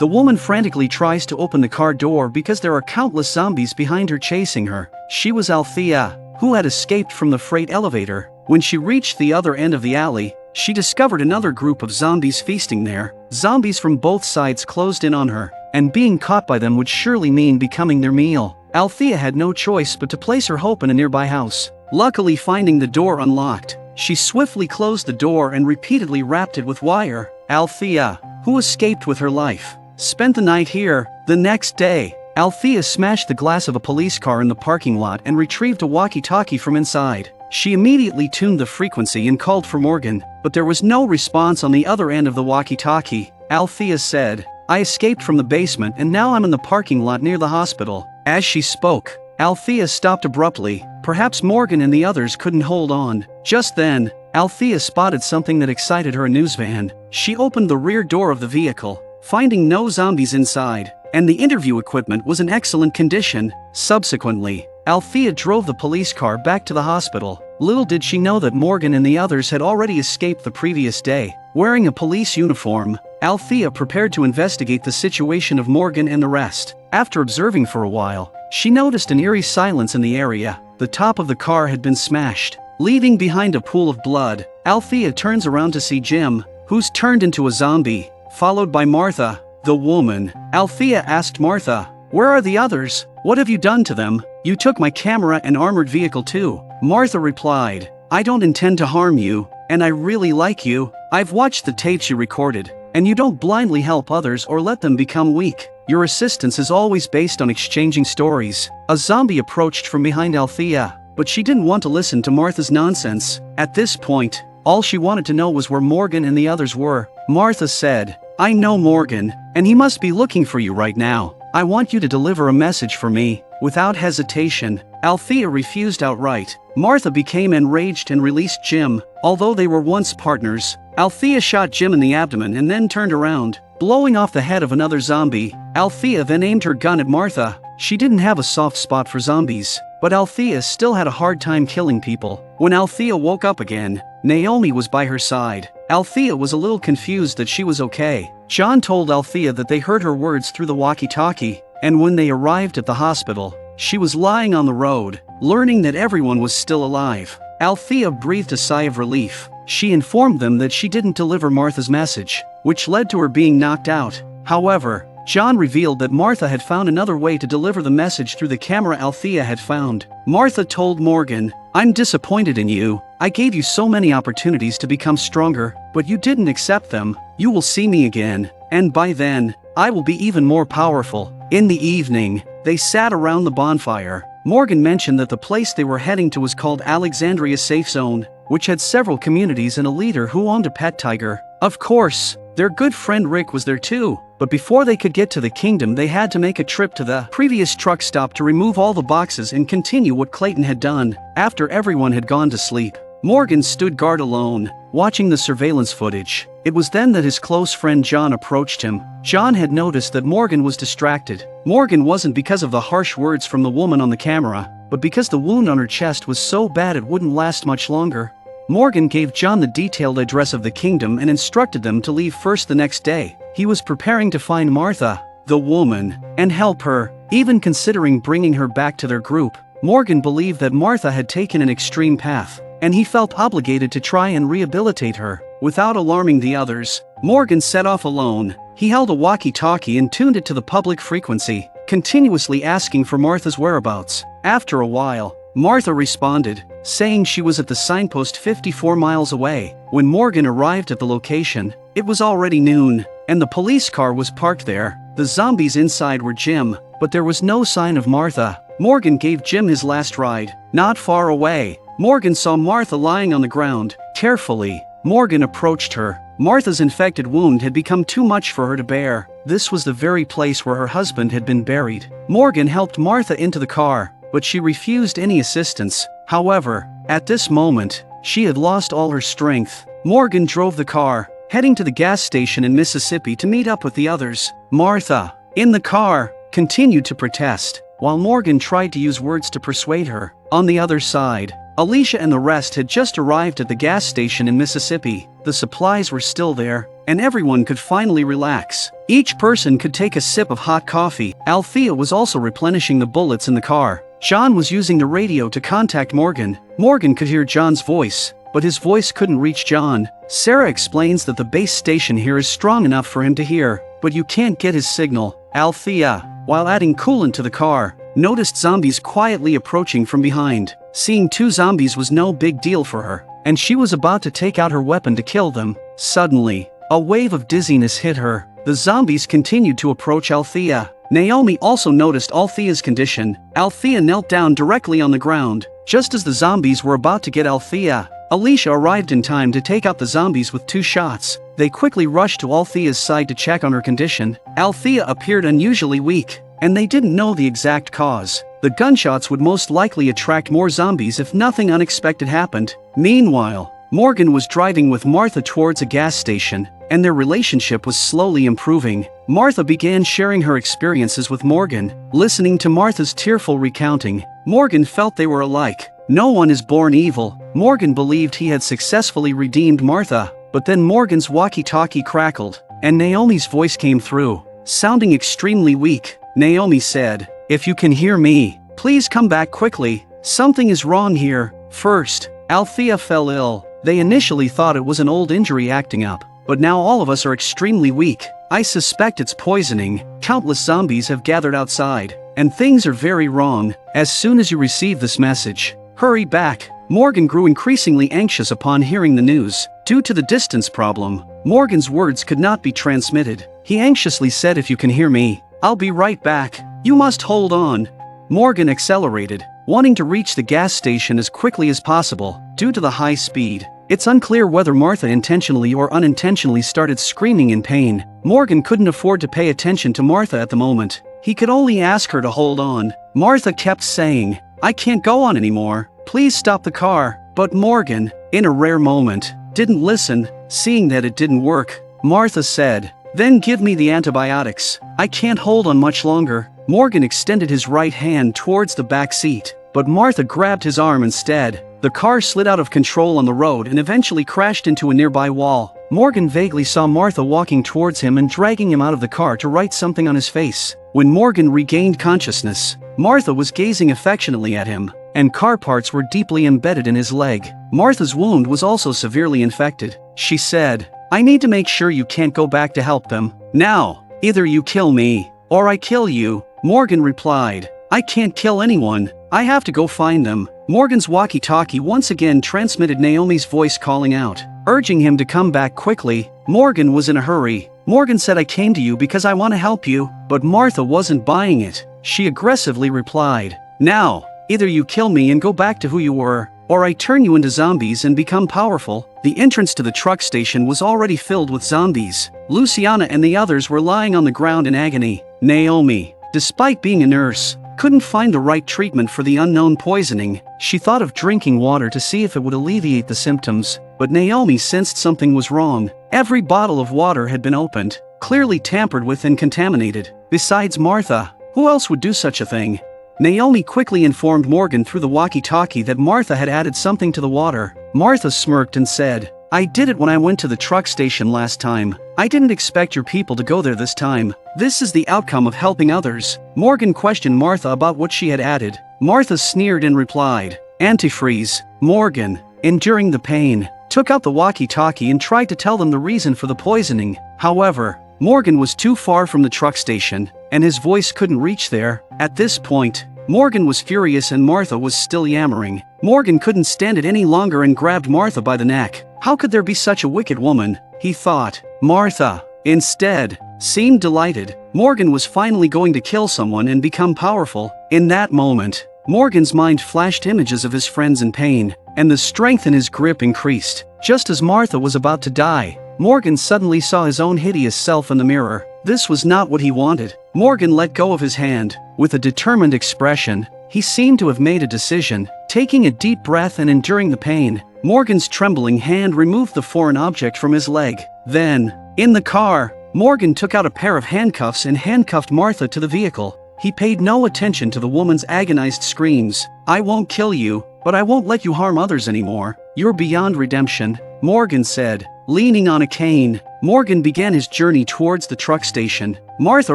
The woman frantically tries to open the car door because there are countless zombies behind her chasing her. She was Althea, who had escaped from the freight elevator. When she reached the other end of the alley, she discovered another group of zombies feasting there. Zombies from both sides closed in on her, and being caught by them would surely mean becoming their meal. Althea had no choice but to place her hope in a nearby house. Luckily, finding the door unlocked, she swiftly closed the door and repeatedly wrapped it with wire. Althea, who escaped with her life, spent the night here. The next day, Althea smashed the glass of a police car in the parking lot and retrieved a walkie-talkie from inside. She immediately tuned the frequency and called for Morgan, but there was no response on the other end of the walkie-talkie. Althea said, "I escaped from the basement and now I'm in the parking lot near the hospital." As she spoke, Althea stopped abruptly. Perhaps Morgan and the others couldn't hold on. Just then, Althea spotted something that excited her: a news van. She opened the rear door of the vehicle, finding no zombies inside, and the interview equipment was in excellent condition. Subsequently, Althea drove the police car back to the hospital. Little did she know that Morgan and the others had already escaped the previous day. Wearing a police uniform, Althea prepared to investigate the situation of Morgan and the rest. After observing for a while, she noticed an eerie silence in the area. The top of the car had been smashed, leaving behind a pool of blood. Althea turns around to see Jim, who's turned into a zombie, followed by Martha, the woman. Althea asked Martha, "Where are the others? What have you done to them? You took my camera and armored vehicle too." Martha replied, "I don't intend to harm you, and I really like you. I've watched the tapes you recorded, and you don't blindly help others or let them become weak. Your assistance is always based on exchanging stories." A zombie approached from behind Althea, but she didn't want to listen to Martha's nonsense. At this point, all she wanted to know was where Morgan and the others were. Martha said, "I know Morgan, and he must be looking for you right now. I want you to deliver a message for me." Without hesitation, Althea refused outright. Martha became enraged and released Jim. Although they were once partners, Althea shot Jim in the abdomen and then turned around, blowing off the head of another zombie. Althea then aimed her gun at Martha. She didn't have a soft spot for zombies, but Althea still had a hard time killing people. When Althea woke up again, Naomi was by her side. Althea was a little confused that she was okay. John told Althea that they heard her words through the walkie-talkie, and when they arrived at the hospital, she was lying on the road. Learning that everyone was still alive, Althea breathed a sigh of relief. She informed them that she didn't deliver Martha's message, which led to her being knocked out. However, John revealed that Martha had found another way to deliver the message through the camera Althea had found. Martha told Morgan, "I'm disappointed in you. I gave you so many opportunities to become stronger, but you didn't accept them. You will see me again, and by then, I will be even more powerful." In the evening, they sat around the bonfire. Morgan mentioned that the place they were heading to was called Alexandria Safe Zone, which had several communities and a leader who owned a pet tiger. Of course, their good friend Rick was there too, but before they could get to the kingdom they had to make a trip to the previous truck stop to remove all the boxes and continue what Clayton had done. After everyone had gone to sleep, Morgan stood guard alone, watching the surveillance footage. It was then that his close friend John approached him. John had noticed that Morgan was distracted. Morgan wasn't because of the harsh words from the woman on the camera, but because the wound on her chest was so bad it wouldn't last much longer. Morgan gave John the detailed address of the kingdom and instructed them to leave first the next day. He was preparing to find Martha, the woman, and help her, even considering bringing her back to their group. Morgan believed that Martha had taken an extreme path, and he felt obligated to try and rehabilitate her. Without alarming the others, Morgan set off alone. He held a walkie-talkie and tuned it to the public frequency, continuously asking for Martha's whereabouts. After a while, Martha responded, saying she was at the signpost 54 miles away. When Morgan arrived at the location, it was already noon, and the police car was parked there. The zombies inside were Jim, but there was no sign of Martha. Morgan gave Jim his last ride. Not far away, Morgan saw Martha lying on the ground. Carefully, Morgan approached her. Martha's infected wound had become too much for her to bear. This was the very place where her husband had been buried. Morgan helped Martha into the car, but she refused any assistance. However, at this moment, she had lost all her strength. Morgan drove the car, heading to the gas station in Mississippi to meet up with the others. Martha, in the car, continued to protest, while Morgan tried to use words to persuade her. On the other side, Alicia and the rest had just arrived at the gas station in Mississippi. The supplies were still there, and everyone could finally relax. Each person could take a sip of hot coffee. Althea was also replenishing the bullets in the car. John was using the radio to contact Morgan. Morgan could hear John's voice, but his voice couldn't reach John. Sarah explains that the base station here is strong enough for him to hear, but you can't get his signal. Althea, while adding coolant to the car, noticed zombies quietly approaching from behind. Seeing 2 zombies was no big deal for her, and she was about to take out her weapon to kill them. Suddenly, a wave of dizziness hit her. The zombies continued to approach Althea. Naomi also noticed Althea's condition. Althea knelt down directly on the ground. Just as the zombies were about to get Althea, Alicia arrived in time to take out the zombies with 2 shots. They quickly rushed to Althea's side to check on her condition. Althea appeared unusually weak, and they didn't know the exact cause. The gunshots would most likely attract more zombies if nothing unexpected happened. Meanwhile, Morgan was driving with Martha towards a gas station, and their relationship was slowly improving. Martha began sharing her experiences with Morgan. Listening to Martha's tearful recounting, Morgan felt they were alike. No one is born evil. Morgan believed he had successfully redeemed Martha, but then Morgan's walkie-talkie crackled, and Naomi's voice came through, sounding extremely weak. Naomi said, "If you can hear me, please come back quickly. Something is wrong here." First, Althea fell ill. They initially thought it was an old injury acting up, but now all of us are extremely weak. I suspect it's poisoning. Countless zombies have gathered outside, and things are very wrong. As soon as you receive this message, hurry back. Morgan grew increasingly anxious upon hearing the news. Due to the distance problem, Morgan's words could not be transmitted. He anxiously said, "If you can hear me, I'll be right back. You must hold on." Morgan accelerated, wanting to reach the gas station as quickly as possible. Due to the high speed, it's unclear whether Martha intentionally or unintentionally started screaming in pain. Morgan couldn't afford to pay attention to Martha at the moment. He could only ask her to hold on. Martha kept saying, "I can't go on anymore. Please stop the car." But Morgan, in a rare moment, didn't listen. Seeing that it didn't work, Martha said, "Then give me the antibiotics. I can't hold on much longer." Morgan extended his right hand towards the back seat, but Martha grabbed his arm instead. The car slid out of control on the road and eventually crashed into a nearby wall. Morgan vaguely saw Martha walking towards him and dragging him out of the car to write something on his face. When Morgan regained consciousness, Martha was gazing affectionately at him, and car parts were deeply embedded in his leg. Martha's wound was also severely infected. She said, "I need to make sure you can't go back to help them. Now, either you kill me, or I kill you." Morgan replied, "I can't kill anyone. I have to go find them." Morgan's walkie-talkie once again transmitted Naomi's voice calling out, urging him to come back quickly. Morgan was in a hurry. Morgan said, "I came to you because I want to help you." But Martha wasn't buying it. She aggressively replied, "Now, either you kill me and go back to who you were, or I turn you into zombies and become powerful." The entrance to the truck station was already filled with zombies. Luciana and the others were lying on the ground in agony. Naomi, despite being a nurse, couldn't find the right treatment for the unknown poisoning. She thought of drinking water to see if it would alleviate the symptoms, but Naomi sensed something was wrong. Every bottle of water had been opened, clearly tampered with and contaminated. Besides Martha, who else would do such a thing? Naomi quickly informed Morgan through the walkie-talkie that Martha had added something to the water. Martha smirked and said, "I did it when I went to the truck station last time. I didn't expect your people to go there this time. This is the outcome of helping others." Morgan questioned Martha about what she had added. Martha sneered and replied, "Antifreeze." Morgan, enduring the pain, took out the walkie-talkie and tried to tell them the reason for the poisoning. However, Morgan was too far from the truck station, and his voice couldn't reach there. At this point, Morgan was furious and Martha was still yammering. Morgan couldn't stand it any longer and grabbed Martha by the neck. How could there be such a wicked woman? He thought. Martha, instead, seemed delighted. Morgan was finally going to kill someone and become powerful. In that moment, Morgan's mind flashed images of his friends in pain, and the strength in his grip increased. Just as Martha was about to die, Morgan suddenly saw his own hideous self in the mirror. This was not what he wanted. Morgan let go of his hand. With a determined expression, he seemed to have made a decision. Taking a deep breath and enduring the pain, Morgan's trembling hand removed the foreign object from his leg. Then, in the car, Morgan took out a pair of handcuffs and handcuffed Martha to the vehicle. He paid no attention to the woman's agonized screams. "I won't kill you, but I won't let you harm others anymore. You're beyond redemption," Morgan said, leaning on a cane. Morgan began his journey towards the truck station. Martha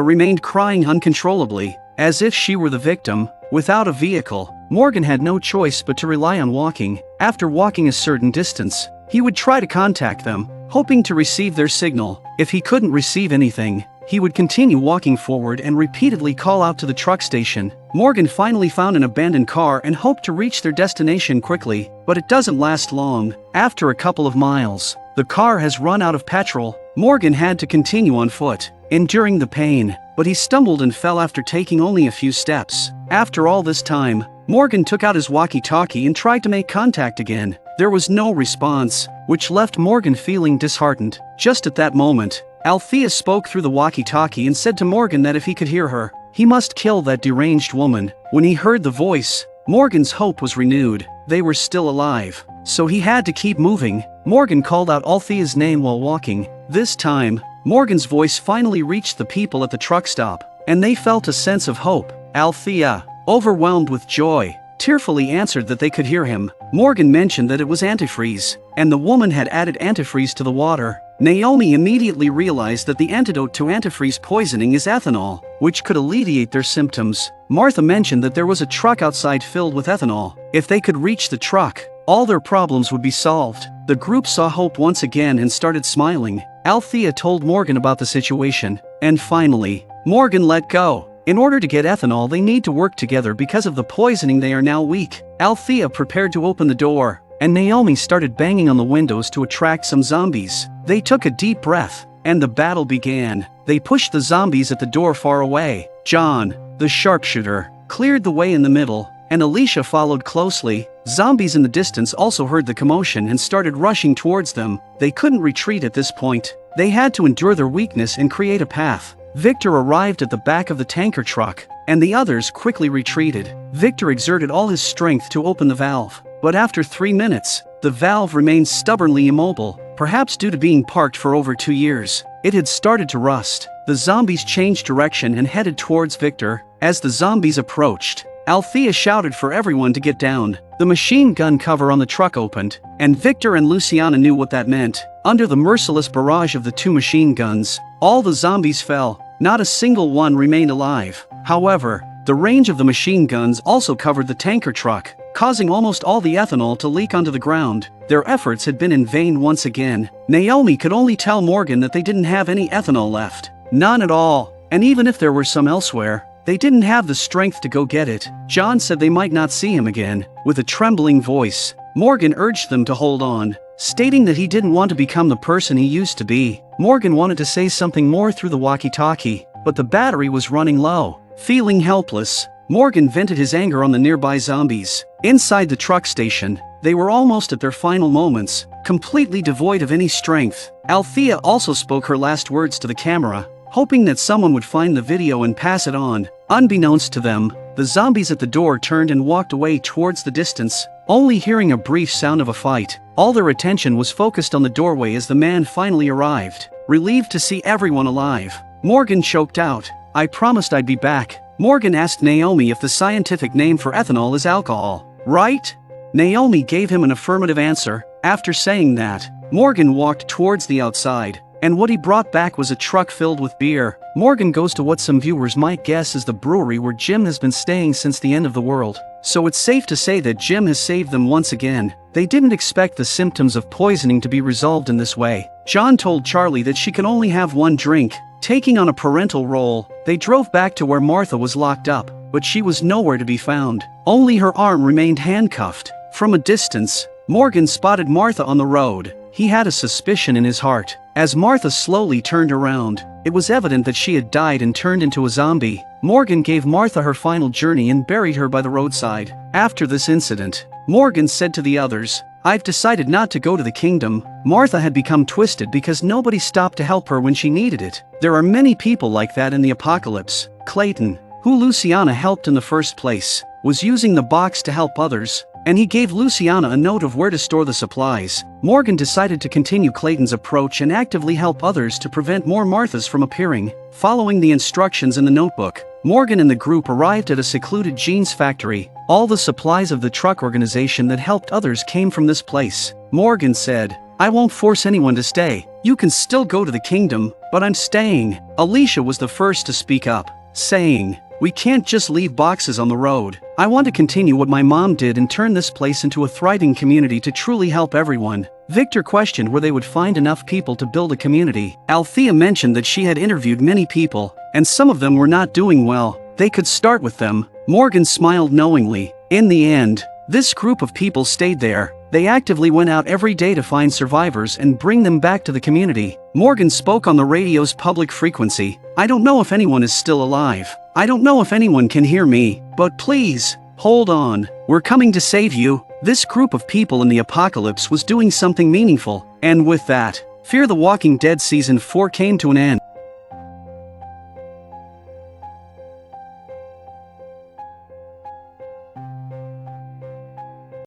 remained crying uncontrollably, as if she were the victim. Without a vehicle, Morgan had no choice but to rely on walking. After walking a certain distance, he would try to contact them, hoping to receive their signal. If he couldn't receive anything, he would continue walking forward and repeatedly call out to the truck station. Morgan finally found an abandoned car and hoped to reach their destination quickly, but it doesn't last long. After a couple of miles, the car has run out of petrol. Morgan had to continue on foot, enduring the pain, but he stumbled and fell after taking only a few steps. After all this time, Morgan took out his walkie-talkie and tried to make contact again. There was no response, which left Morgan feeling disheartened. Just at that moment, Althea spoke through the walkie-talkie and said to Morgan that if he could hear her, he must kill that deranged woman. When he heard the voice, Morgan's hope was renewed. They were still alive, so he had to keep moving. Morgan called out Althea's name while walking. This time, Morgan's voice finally reached the people at the truck stop, and they felt a sense of hope. Althea, overwhelmed with joy, tearfully answered that they could hear him. Morgan mentioned that it was antifreeze, and the woman had added antifreeze to the water. Naomi immediately realized that the antidote to antifreeze poisoning is ethanol, which could alleviate their symptoms. Martha mentioned that there was a truck outside filled with ethanol. If they could reach the truck, all their problems would be solved. The group saw hope once again and started smiling. Althea told Morgan about the situation, and finally, Morgan let go. In order to get ethanol, they need to work together. Because of the poisoning, they are now weak. Althea prepared to open the door, and Naomi started banging on the windows to attract some zombies. They took a deep breath, and the battle began. They pushed the zombies at the door far away. John, the sharpshooter, cleared the way in the middle, and Alicia followed closely. Zombies in the distance also heard the commotion and started rushing towards them. They couldn't retreat at this point. They had to endure their weakness and create a path. Victor arrived at the back of the tanker truck, and the others quickly retreated. Victor exerted all his strength to open the valve, but after 3 minutes, the valve remained stubbornly immobile, perhaps due to being parked for over 2 years. It had started to rust. The zombies changed direction and headed towards Victor. As the zombies approached, Althea shouted for everyone to get down. The machine gun cover on the truck opened, and Victor and Luciana knew what that meant. Under the merciless barrage of the 2 machine guns, all the zombies fell. Not a single one remained alive. However, the range of the machine guns also covered the tanker truck, causing almost all the ethanol to leak onto the ground. Their efforts had been in vain once again. Naomi could only tell Morgan that they didn't have any ethanol left. None at all. And even if there were some elsewhere, they didn't have the strength to go get it. John said they might not see him again. With a trembling voice, Morgan urged them to hold on, stating that he didn't want to become the person he used to be. Morgan wanted to say something more through the walkie-talkie, but the battery was running low. Feeling helpless, Morgan vented his anger on the nearby zombies. Inside the truck station, they were almost at their final moments, completely devoid of any strength. Althea also spoke her last words to the camera, hoping that someone would find the video and pass it on. Unbeknownst to them, the zombies at the door turned and walked away towards the distance, only hearing a brief sound of a fight. All their attention was focused on the doorway as the man finally arrived. Relieved to see everyone alive, Morgan choked out, "I promised I'd be back." Morgan asked Naomi if the scientific name for ethanol is alcohol, right? Naomi gave him an affirmative answer. After saying that, Morgan walked towards the outside, and what he brought back was a truck filled with beer. Morgan goes to what some viewers might guess is the brewery where Jim has been staying since the end of the world. So it's safe to say that Jim has saved them once again. They didn't expect the symptoms of poisoning to be resolved in this way. John told Charlie that she can only have one drink. Taking on a parental role, they drove back to where Martha was locked up, but she was nowhere to be found. Only her arm remained handcuffed. From a distance, Morgan spotted Martha on the road. He had a suspicion in his heart. As Martha slowly turned around, it was evident that she had died and turned into a zombie. Morgan gave Martha her final journey and buried her by the roadside. After this incident, Morgan said to the others, "I've decided not to go to the kingdom." Martha had become twisted because nobody stopped to help her when she needed it. There are many people like that in the apocalypse. Clayton, who Luciana helped in the first place, was using the box to help others, and he gave Luciana a note of where to store the supplies. Morgan decided to continue Clayton's approach and actively help others to prevent more Marthas from appearing. Following the instructions in the notebook, Morgan and the group arrived at a secluded jeans factory. All the supplies of the truck organization that helped others came from this place. Morgan said, I won't force anyone to stay. You can still go to the kingdom, but I'm staying. Alicia was the first to speak up, saying, we can't just leave boxes on the road. I want to continue what my mom did and turn this place into a thriving community to truly help everyone. Victor questioned where they would find enough people to build a community. Althea mentioned that she had interviewed many people, and some of them were not doing well. They could start with them. Morgan smiled knowingly. In the end, this group of people stayed there. They actively went out every day to find survivors and bring them back to the community. Morgan spoke on the radio's public frequency. I don't know if anyone is still alive. I don't know if anyone can hear me, but please, hold on. We're coming to save you. This group of people in the apocalypse was doing something meaningful. And with that, Fear the Walking Dead Season 4 came to an end.